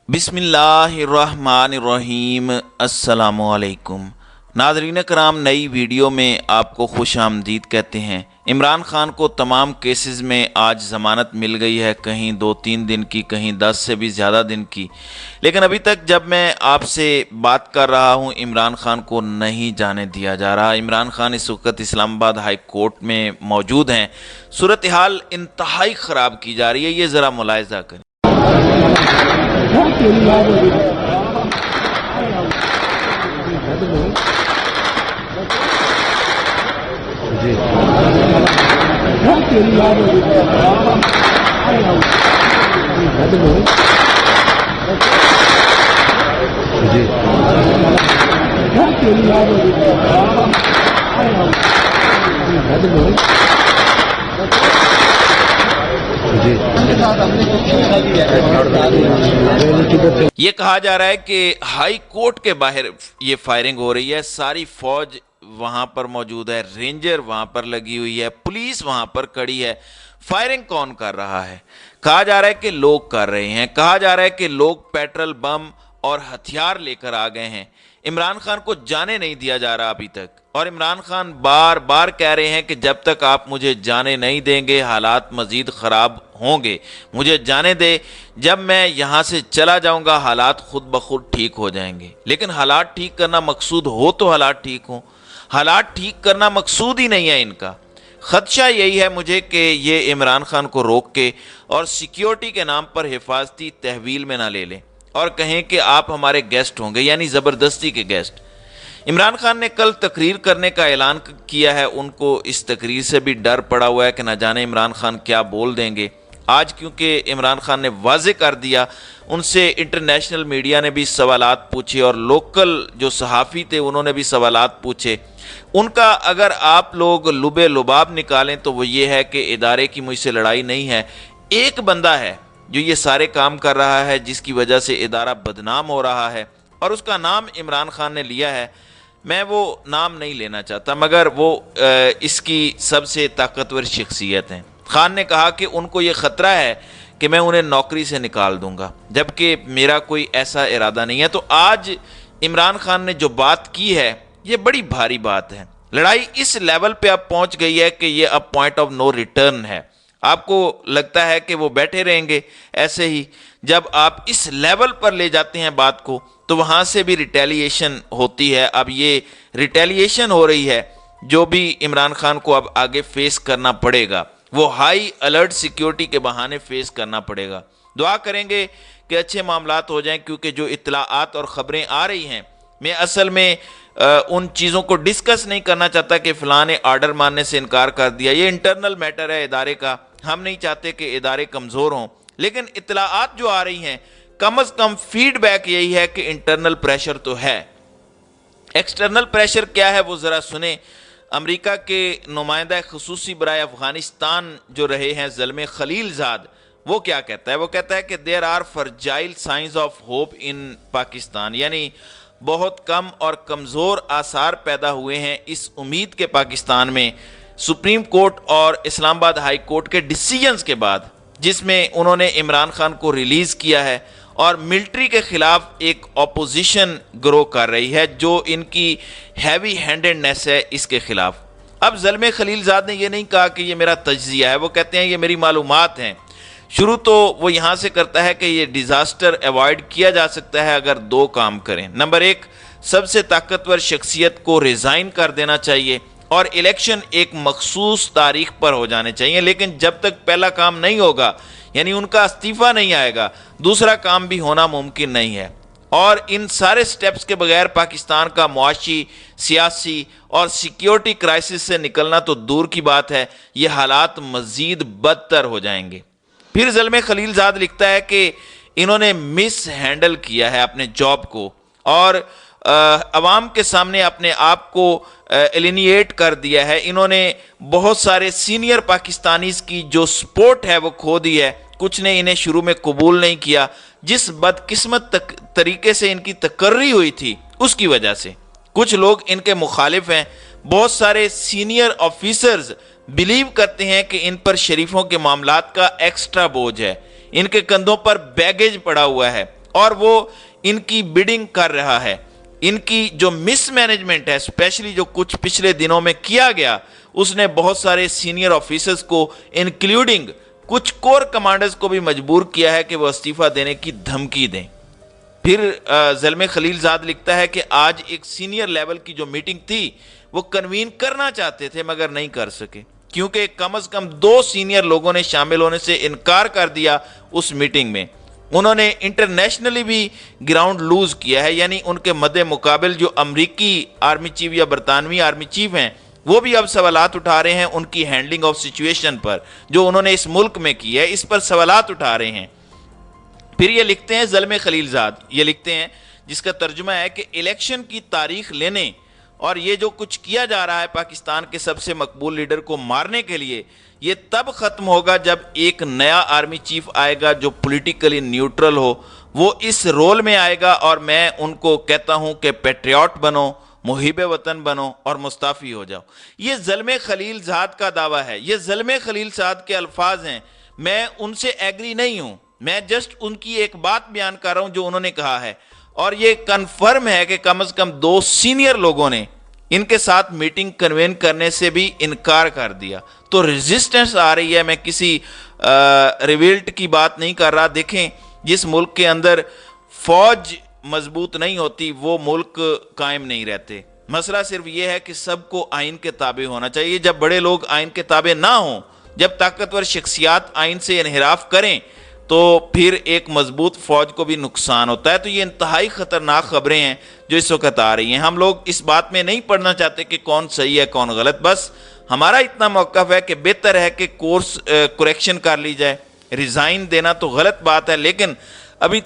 बिस्मिल्लाहिर्रहमानिर्रहीम। अस्सलामुअलैकुम नाज़रीन कराम, नई वीडियो में आपको खुश आमदीद कहते हैं। इमरान खान को तमाम केसेस में आज ज़मानत मिल गई है, कहीं 2-3 दिन की, कहीं 10 से भी ज़्यादा दिन की। लेकिन अभी तक जब मैं आपसे बात कर रहा हूं, इमरान खान को नहीं जाने दिया जा रहा। इमरान खान इस वक्त इस्लामाबाद हाई कोर्ट में मौजूद हैं। सूरत हाल इंतहाई ख़राब की जा रही है, ये ज़रा मुलाहिज़ा करें। ये कहा जा रहा है कि हाई कोर्ट के बाहर ये फायरिंग हो रही है। सारी फौज वहां पर मौजूद है, रेंजर वहां पर लगी हुई है, पुलिस वहां पर खड़ी है। फायरिंग कौन कर रहा है? कहा जा रहा है कि लोग कर रहे हैं। कहा जा रहा है कि लोग पेट्रोल बम और हथियार लेकर आ गए हैं। इमरान खान को जाने नहीं दिया जा रहा अभी तक, और इमरान खान बार बार कह रहे हैं कि जब तक आप मुझे जाने नहीं देंगे हालात मजीद ख़राब होंगे। मुझे जाने दे, जब मैं यहाँ से चला जाऊँगा हालात खुद ब खुद ठीक हो जाएंगे। लेकिन हालात ठीक करना मकसूद हो तो हालात ठीक हो, हालात ठीक करना मकसूद ही नहीं है इनका। खदशा यही है मुझे कि ये इमरान खान को रोक के और सिक्योरिटी के नाम पर हिफाजती तहवील में ना ले लें और कहें कि आप हमारे गेस्ट होंगे, यानी ज़बरदस्ती के गेस्ट। इमरान खान ने कल तकरीर करने का ऐलान किया है। उनको इस तकरीर से भी डर पड़ा हुआ है कि न जाने इमरान खान क्या बोल देंगे। आज क्योंकि इमरान खान ने वाज़े कर दिया, उनसे इंटरनेशनल मीडिया ने भी सवालात पूछे और लोकल जो सहाफ़ी थे उन्होंने भी सवालात पूछे। उनका अगर आप लोग लुबे लुबाब निकालें तो वो ये है कि इदारे की मुझसे लड़ाई नहीं है। एक बंदा है जो ये सारे काम कर रहा है, जिसकी वजह से इदारा बदनाम हो रहा है, और उसका नाम इमरान खान ने लिया है। मैं वो नाम नहीं लेना चाहता, मगर वो इसकी सबसे ताकतवर शख्सियत हैं। खान ने कहा कि उनको ये ख़तरा है कि मैं उन्हें नौकरी से निकाल दूंगा, जबकि मेरा कोई ऐसा इरादा नहीं है। तो आज इमरान खान ने जो बात की है ये बड़ी भारी बात है। लड़ाई इस लेवल पे अब पहुंच गई है कि ये अब पॉइंट ऑफ नो रिटर्न है। आपको लगता है कि वो बैठे रहेंगे ऐसे ही? जब आप इस लेवल पर ले जाते हैं बात को तो वहां से भी रिटेलिएशन होती है। अब ये रिटेलिएशन हो रही है जो भी इमरान खान को अब आगे फेस करना पड़ेगा। वो हाई अलर्ट सिक्योरिटी के बहाने फेस करना पड़ेगा। दुआ करेंगे कि अच्छे मामलात हो जाएं, क्योंकि जो इत्तलाआत और ख़बरें आ रही हैं, मैं असल में उन चीज़ों को डिस्कस नहीं करना चाहता कि फ़लाँ ने आर्डर मानने से इनकार कर दिया। ये इंटरनल मैटर है इदारे का। हम नहीं चाहते कि इदारे कमज़ोर हों, लेकिन इत्तलाआत जो आ रही हैं, कम अज़ कम फीडबैक यही है कि इंटरनल प्रेशर तो है। एक्सटर्नल प्रेशर क्या है वो ज़रा सुने। अमेरिका के नुमाइंदा ख़ुसूसी बराए अफ़गानिस्तान जो रहे हैं ज़ल्मे खलीलज़ाद, वो क्या कहता है? वो कहता है कि there are fragile signs of hope in Pakistan, यानी बहुत कम और कमज़ोर आसार पैदा हुए हैं इस उम्मीद के पाकिस्तान में, सुप्रीम कोर्ट और इस्लामाबाद हाई कोर्ट के डिसीजंस के बाद, जिसमें उन्होंने इमरान खान को रिलीज़ किया है और मिलिट्री के ख़िलाफ़ एक अपोजिशन ग्रो कर रही है जो इनकी हैवी हैंडेडनेस है इसके ख़िलाफ़। अब ज़ल्मे खलीलज़ाद ने यह नहीं कहा कि ये मेरा तज्ज़िया है, वो कहते हैं ये मेरी मालूमात हैं। शुरू तो वो यहाँ से करता है कि ये डिज़ास्टर अवॉइड किया जा सकता है अगर दो काम करें। नंबर एक, सबसे ताकतवर शख्सियत को रिज़ाइन कर देना चाहिए और इलेक्शन एक मखसूस तारीख पर हो जाने चाहिए। लेकिन जब तक पहला काम नहीं होगा, यानी उनका इस्तीफ़ा नहीं आएगा, दूसरा काम भी होना मुमकिन नहीं है। और इन सारे स्टेप्स के बगैर पाकिस्तान का मुआशी, सियासी और सिक्योरिटी क्राइसिस से निकलना तो दूर की बात है, ये हालात मज़ीद बदतर हो जाएंगे। फिर ज़ल्मे खलीलज़ाद लिखता है कि इन्होंने मिस हैंडल किया है अपने जॉब को और अवाम के सामने अपने आप को एलिनिएट कर दिया है। इन्होंने बहुत सारे सीनियर पाकिस्तानीज़ की जो सपोर्ट है वो खो दी है। कुछ ने इन्हें शुरू में कबूल नहीं किया। जिस बदकिस्मत तरीके से इनकी तकर्री हुई थी उसकी वजह से कुछ लोग इनके मुखालिफ हैं। बहुत सारे सीनियर ऑफिसर्स बिलीव करते हैं कि इन पर शरीफों के मामलात का एक्स्ट्रा बोझ है, इनके कंधों पर बैगेज पड़ा हुआ है اور وہ ان کی bidding کر رہا ہے. ان کی جو مس مینجمنٹ ہے اسپیشلی جو کچھ پچھلے دنوں میں کیا گیا, اس نے بہت سارے سینئر آفیسرز کو انکلوڈنگ کچھ کور کمانڈرز کو بھی مجبور کیا ہے کہ وہ استعفیٰ دینے کی دھمکی دیں. پھر زلمے خلیل زاد لکھتا ہے کہ آج ایک سینئر لیول کی جو میٹنگ تھی وہ کنوین کرنا چاہتے تھے مگر نہیں کر سکے, کیونکہ کم از کم 2 سینئر لوگوں نے شامل ہونے سے انکار کر دیا اس میٹنگ میں. انہوں نے انٹرنیشنلی بھی گراؤنڈ لوز کیا ہے, یعنی ان کے مد مقابل جو امریکی آرمی چیف یا برطانوی آرمی چیف ہیں وہ بھی اب سوالات اٹھا رہے ہیں ان کی ہینڈلنگ آف سچویشن پر جو انہوں نے اس ملک میں کی ہے, اس پر سوالات اٹھا رہے ہیں. پھر یہ لکھتے ہیں زلمے خلیل زاد, یہ لکھتے ہیں جس کا ترجمہ ہے کہ الیکشن کی تاریخ لینے اور یہ جو کچھ کیا جا رہا ہے پاکستان کے سب سے مقبول لیڈر کو مارنے کے لیے, یہ تب ختم ہوگا جب ایک نیا آرمی چیف آئے گا جو پولیٹیکلی نیوٹرل ہو. وہ اس رول میں آئے گا اور میں ان کو کہتا ہوں کہ پیٹریوٹ بنو, محب وطن بنو اور مستعفی ہو جاؤ. یہ زلمے خلیل زاد کا دعویٰ ہے, یہ زلمے خلیل زاد کے الفاظ ہیں, میں ان سے ایگری نہیں ہوں, میں جسٹ ان کی ایک بات بیان کر رہا ہوں جو انہوں نے کہا ہے, اور یہ کنفرم ہے کہ کم از کم 2 سینئر لوگوں نے ان کے ساتھ میٹنگ کنوین کرنے سے بھی انکار کر دیا. تو ریزسٹنس آ رہی ہے, میں کسی ریویلٹ کی بات نہیں کر رہا. دیکھیں جس ملک کے اندر فوج مضبوط نہیں ہوتی وہ ملک قائم نہیں رہتے. مسئلہ صرف یہ ہے کہ سب کو آئین کے تابع ہونا چاہیے. جب بڑے لوگ آئین کے تابع نہ ہوں, جب طاقتور شخصیات آئین سے انحراف کریں تو پھر ایک مضبوط فوج کو بھی نقصان ہوتا ہے. تو یہ انتہائی خطرناک خبریں ہیں جو اس وقت آ رہی ہیں. ہم لوگ اس بات میں نہیں پڑھنا چاہتے کہ کون صحیح ہے کون غلط, بس ہمارا اتنا موقف ہے کہ بہتر ہے کہ کورس کریکشن کر لی جائے. ریزائن دینا تو غلط بات ہے, لیکن ابھی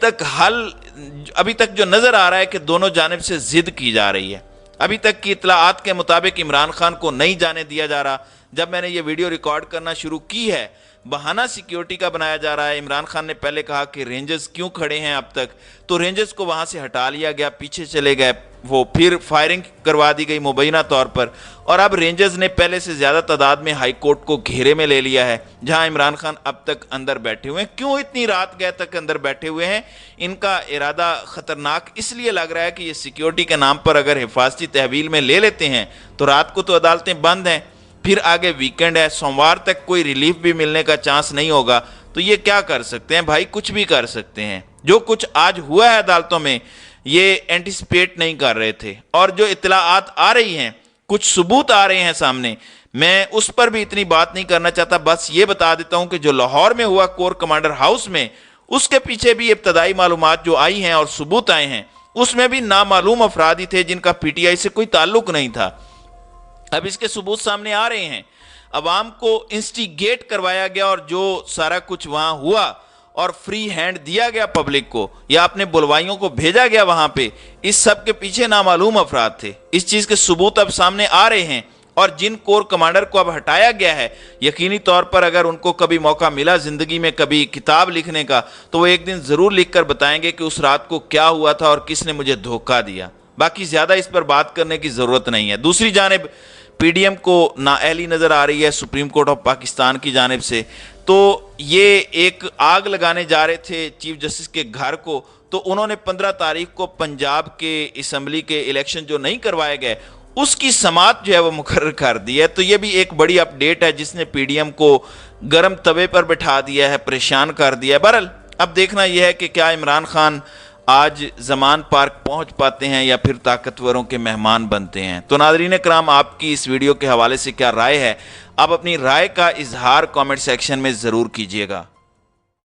تک جو نظر آ رہا ہے کہ دونوں جانب سے ضد کی جا رہی ہے. ابھی تک کی اطلاعات کے مطابق عمران خان کو نہیں جانے دیا جا رہا. جب میں نے یہ ویڈیو ریکارڈ کرنا شروع کی ہے, بہانہ سیکیورٹی کا بنایا جا رہا ہے. عمران خان نے پہلے کہا کہ رینجرز کیوں کھڑے ہیں اب تک, تو رینجرز کو وہاں سے ہٹا لیا گیا, پیچھے چلے گئے وہ, پھر فائرنگ کروا دی گئی مبینہ طور پر, اور اب رینجرز نے پہلے سے زیادہ تعداد میں ہائی کورٹ کو گھیرے میں لے لیا ہے جہاں عمران خان اب تک اندر بیٹھے ہوئے ہیں. کیوں اتنی رات گئے تک اندر بیٹھے ہوئے ہیں؟ ان کا ارادہ خطرناک اس لیے لگ رہا ہے کہ یہ سیکیورٹی کے نام پر اگر حفاظتی تحویل میں لے لیتے ہیں تو رات کو تو عدالتیں بند ہیں, پھر آگے ویکنڈ ہے, سوموار تک کوئی ریلیف بھی ملنے کا چانس نہیں ہوگا. تو یہ کیا کر سکتے ہیں بھائی؟ کچھ بھی کر سکتے ہیں. جو کچھ آج ہوا ہے عدالتوں میں یہ اینٹیسپیٹ نہیں کر رہے تھے, اور جو اطلاعات آ رہی ہیں, کچھ ثبوت آ رہے ہیں سامنے, میں اس پر بھی اتنی بات نہیں کرنا چاہتا. بس یہ بتا دیتا ہوں کہ جو لاہور میں ہوا کور کمانڈر ہاؤس میں, اس کے پیچھے بھی ابتدائی معلومات جو آئی ہیں اور ثبوت آئے ہیں, اس میں بھی نامعلوم افراد ہی تھے جن کا پی ٹی آئی سے کوئی تعلق نہیں تھا. اب اس کے ثبوت سامنے آ رہے ہیں. عوام کو انسٹیگیٹ کروایا گیا اور جو سارا کچھ وہاں ہوا اور فری ہینڈ دیا گیا پبلک کو, یا اپنے بلوائیوں کو بھیجا گیا وہاں پہ, اس سب کے پیچھے نامعلوم افراد تھے. اس چیز کے ثبوت اب سامنے آ رہے ہیں, اور جن کور کمانڈر کو اب ہٹایا گیا ہے, یقینی طور پر اگر ان کو کبھی موقع ملا زندگی میں کبھی کتاب لکھنے کا, تو وہ ایک دن ضرور لکھ کر بتائیں گے کہ اس رات کو کیا ہوا تھا اور کس نے مجھے دھوکہ دیا. باقی زیادہ اس پر بات کرنے کی ضرورت نہیں ہے. دوسری جانب پی ڈی ایم کو نااہلی نظر آ رہی ہے سپریم کورٹ آف پاکستان کی جانب سے. تو یہ ایک آگ لگانے جا رہے تھے چیف جسٹس کے گھر کو, تو انہوں نے 15 تاریخ کو پنجاب کے اسمبلی کے الیکشن جو نہیں کروائے گئے اس کی سماعت جو ہے وہ مقرر کر دی ہے. تو یہ بھی ایک بڑی اپ ڈیٹ ہے جس نے پی ڈی ایم کو گرم توے پر بٹھا دیا ہے, پریشان کر دیا ہے. بہرحال اب دیکھنا یہ ہے کہ کیا عمران خان آج زمان پارک پہنچ پاتے ہیں یا پھر طاقتوروں کے مہمان بنتے ہیں. تو ناظرین کرام, آپ کی اس ویڈیو کے حوالے سے کیا رائے ہے؟ آپ اپنی رائے کا اظہار کامنٹ سیکشن میں ضرور کیجیے گا.